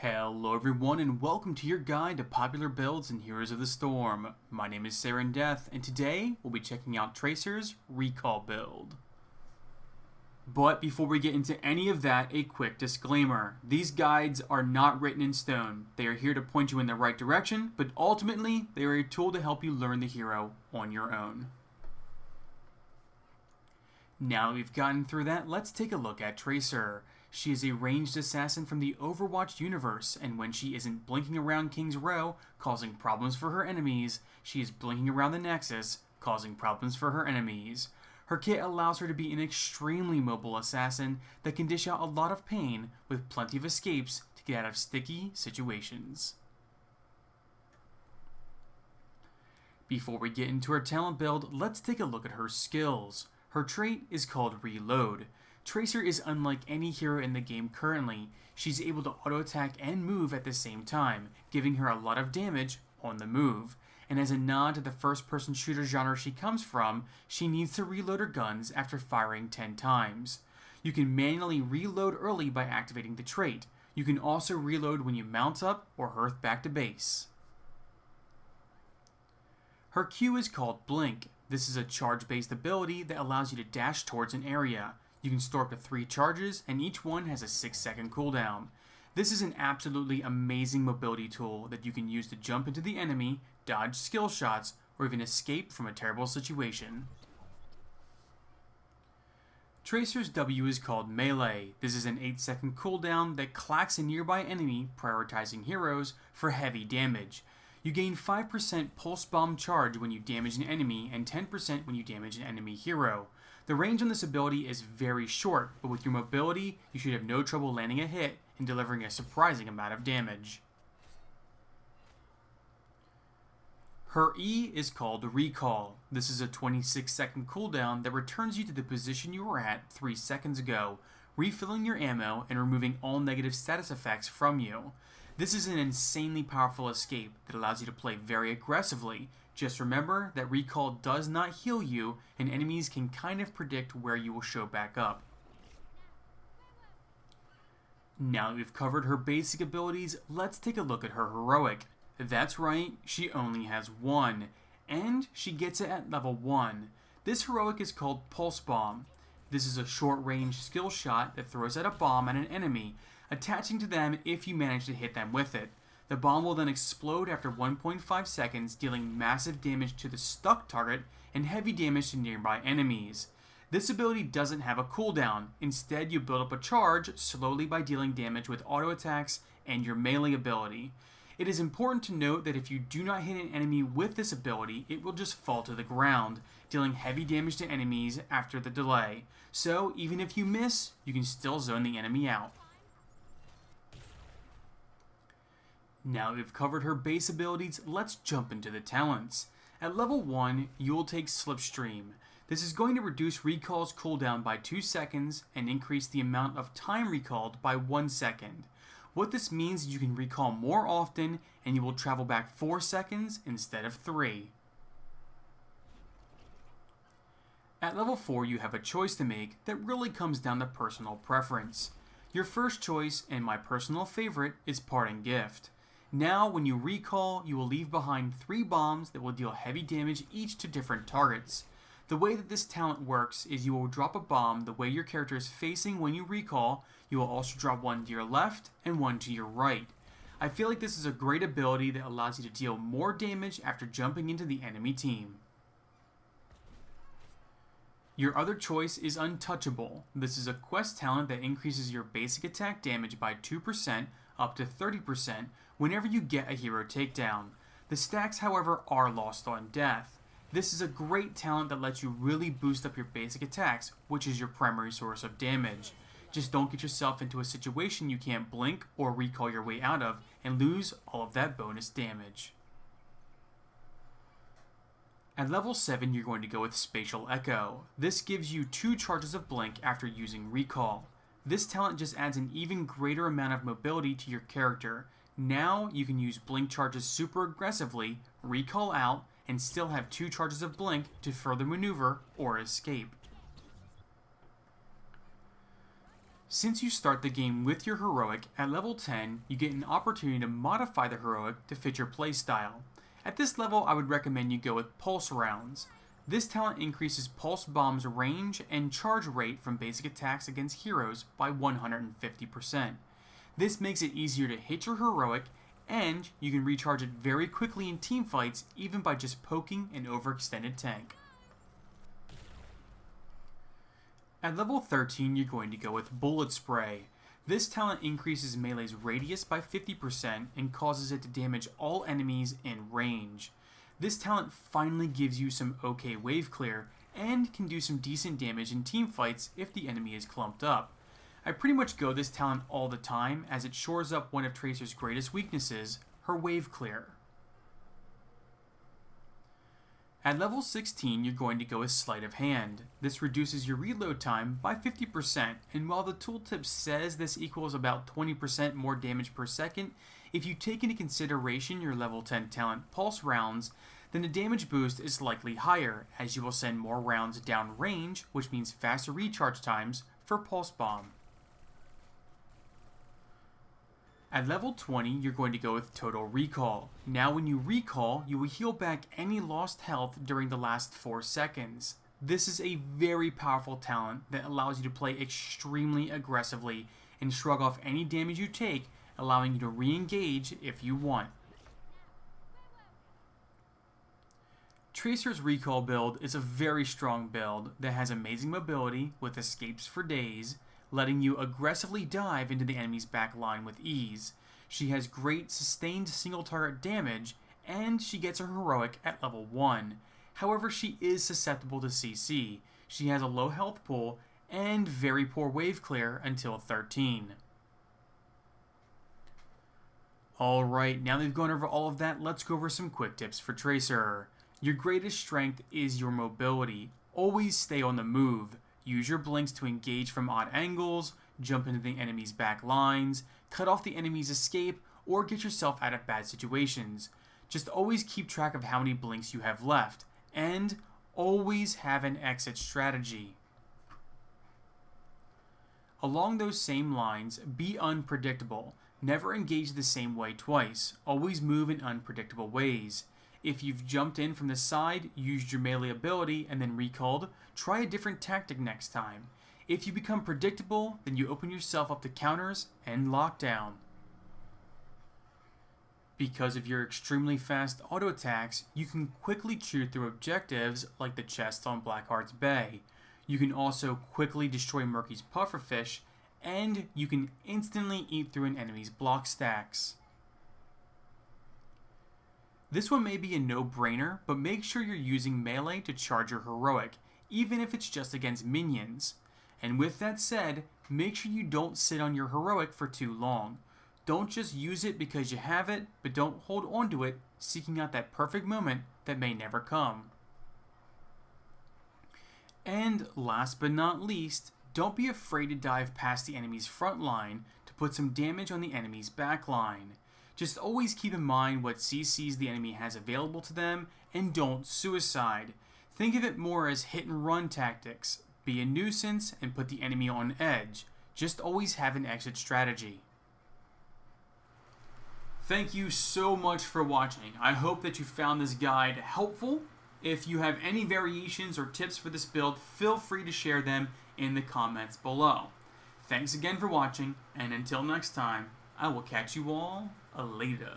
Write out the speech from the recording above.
Hello everyone and welcome to your guide to popular builds and Heroes of the Storm. My name is Saren Death and today we'll be checking out Tracer's Recall build. But before we get into any of that, a quick disclaimer. These guides are not written in stone. They are here to point you in the right direction, but ultimately they are a tool to help you learn the hero on your own. Now that we've gotten through that, let's take a look at Tracer. She is a ranged assassin from the Overwatch universe, and when she isn't blinking around King's Row, causing problems for her enemies, she is blinking around the Nexus, causing problems for her enemies. Her kit allows her to be an extremely mobile assassin that can dish out a lot of pain with plenty of escapes to get out of sticky situations. Before we get into her talent build, let's take a look at her skills. Her trait is called Reload. Tracer is unlike any hero in the game currently. She's able to auto-attack and move at the same time, giving her a lot of damage on the move. And as a nod to the first-person shooter genre she comes from, she needs to reload her guns after firing 10 times. You can manually reload early by activating the trait. You can also reload when you mount up or hearth back to base. Her Q is called Blink. This is a charge-based ability that allows you to dash towards an area. You can store up to 3 charges, and each one has a 6-second cooldown. This is an absolutely amazing mobility tool that you can use to jump into the enemy, dodge skill shots, or even escape from a terrible situation. Tracer's W is called Melee. This is an 8-second cooldown that clacks a nearby enemy, prioritizing heroes, for heavy damage. You gain 5% pulse bomb charge when you damage an enemy, and 10% when you damage an enemy hero. The range on this ability is very short, but with your mobility, you should have no trouble landing a hit and delivering a surprising amount of damage. Her E is called Recall. This is a 26-second cooldown that returns you to the position you were at 3 seconds ago, refilling your ammo and removing all negative status effects from you. This is an insanely powerful escape that allows you to play very aggressively. Just remember that Recall does not heal you, and enemies can kind of predict where you will show back up. Now that we've covered her basic abilities, let's take a look at her heroic. That's right, she only has one, and she gets it at level 1. This heroic is called Pulse Bomb. This is a short-range skill shot that throws out a bomb at an enemy, attaching to them if you manage to hit them with it. The bomb will then explode after 1.5 seconds, dealing massive damage to the stuck target and heavy damage to nearby enemies. This ability doesn't have a cooldown. Instead, you build up a charge slowly by dealing damage with auto attacks and your melee ability. It is important to note that if you do not hit an enemy with this ability, it will just fall to the ground, dealing heavy damage to enemies after the delay. So even if you miss, you can still zone the enemy out. Now that we've covered her base abilities, let's jump into the talents. At level 1, you will take Slipstream. This is going to reduce Recall's cooldown by 2 seconds and increase the amount of time recalled by 1 second. What this means is you can recall more often and you will travel back 4 seconds instead of 3. At level 4, you have a choice to make that really comes down to personal preference. Your first choice, and my personal favorite, is Parting Gift. Now, when you recall, you will leave behind 3 bombs that will deal heavy damage each to different targets. The way that this talent works is you will drop a bomb the way your character is facing when you recall. You will also drop one to your left and one to your right. I feel like this is a great ability that allows you to deal more damage after jumping into the enemy team. Your other choice is Untouchable. This is a quest talent that increases your basic attack damage by 2% up to 30% whenever you get a hero takedown. The stacks, however, are lost on death. This is a great talent that lets you really boost up your basic attacks, which is your primary source of damage. Just don't get yourself into a situation you can't blink or recall your way out of and lose all of that bonus damage. At level 7, you're going to go with Spatial Echo. This gives you 2 charges of blink after using recall. This talent just adds an even greater amount of mobility to your character. Now you can use blink charges super aggressively, recall out, and still have 2 charges of blink to further maneuver or escape. Since you start the game with your heroic, at level 10, you get an opportunity to modify the heroic to fit your playstyle. At this level, I would recommend you go with Pulse Rounds. This talent increases Pulse Bomb's range and charge rate from basic attacks against heroes by 150%. This makes it easier to hit your heroic, and you can recharge it very quickly in teamfights even by just poking an overextended tank. At level 13, you're going to go with Bullet Spray. This talent increases melee's radius by 50% and causes it to damage all enemies in range. This talent finally gives you some okay wave clear and can do some decent damage in teamfights if the enemy is clumped up. I pretty much go this talent all the time as it shores up one of Tracer's greatest weaknesses, her wave clear. At level 16, you're going to go with Sleight of Hand. This reduces your reload time by 50%, and while the tooltip says this equals about 20% more damage per second, if you take into consideration your level 10 talent Pulse Rounds, then the damage boost is likely higher, as you will send more rounds down range, which means faster recharge times for Pulse Bomb. At level 20, you're going to go with Total Recall. Now when you recall, you will heal back any lost health during the last 4 seconds. This is a very powerful talent that allows you to play extremely aggressively and shrug off any damage you take, allowing you to re-engage if you want. Tracer's Recall build is a very strong build that has amazing mobility with escapes for days, letting you aggressively dive into the enemy's back line with ease. She has great sustained single target damage, and she gets her heroic at level 1. However, she is susceptible to CC. She has a low health pool and very poor wave clear until 13. Alright, now that we've gone over all of that, let's go over some quick tips for Tracer. Your greatest strength is your mobility. Always stay on the move. Use your blinks to engage from odd angles, jump into the enemy's back lines, cut off the enemy's escape, or get yourself out of bad situations. Just always keep track of how many blinks you have left, and always have an exit strategy. Along those same lines, be unpredictable. Never engage the same way twice. Always move in unpredictable ways. If you've jumped in from the side, used your melee ability, and then recalled, try a different tactic next time. If you become predictable, then you open yourself up to counters and lockdown. Because of your extremely fast auto attacks, you can quickly chew through objectives like the chests on Blackheart's Bay. You can also quickly destroy Murky's pufferfish, and you can instantly eat through an enemy's block stacks. This one may be a no-brainer, but make sure you're using melee to charge your heroic, even if it's just against minions. And with that said, make sure you don't sit on your heroic for too long. Don't just use it because you have it, but don't hold on to it, seeking out that perfect moment that may never come. And last but not least, don't be afraid to dive past the enemy's front line to put some damage on the enemy's back line. Just always keep in mind what CCs the enemy has available to them, and don't suicide. Think of it more as hit and run tactics. Be a nuisance and put the enemy on edge. Just always have an exit strategy. Thank you so much for watching. I hope that you found this guide helpful. If you have any variations or tips for this build, feel free to share them in the comments below. Thanks again for watching, and until next time, I will catch you all later.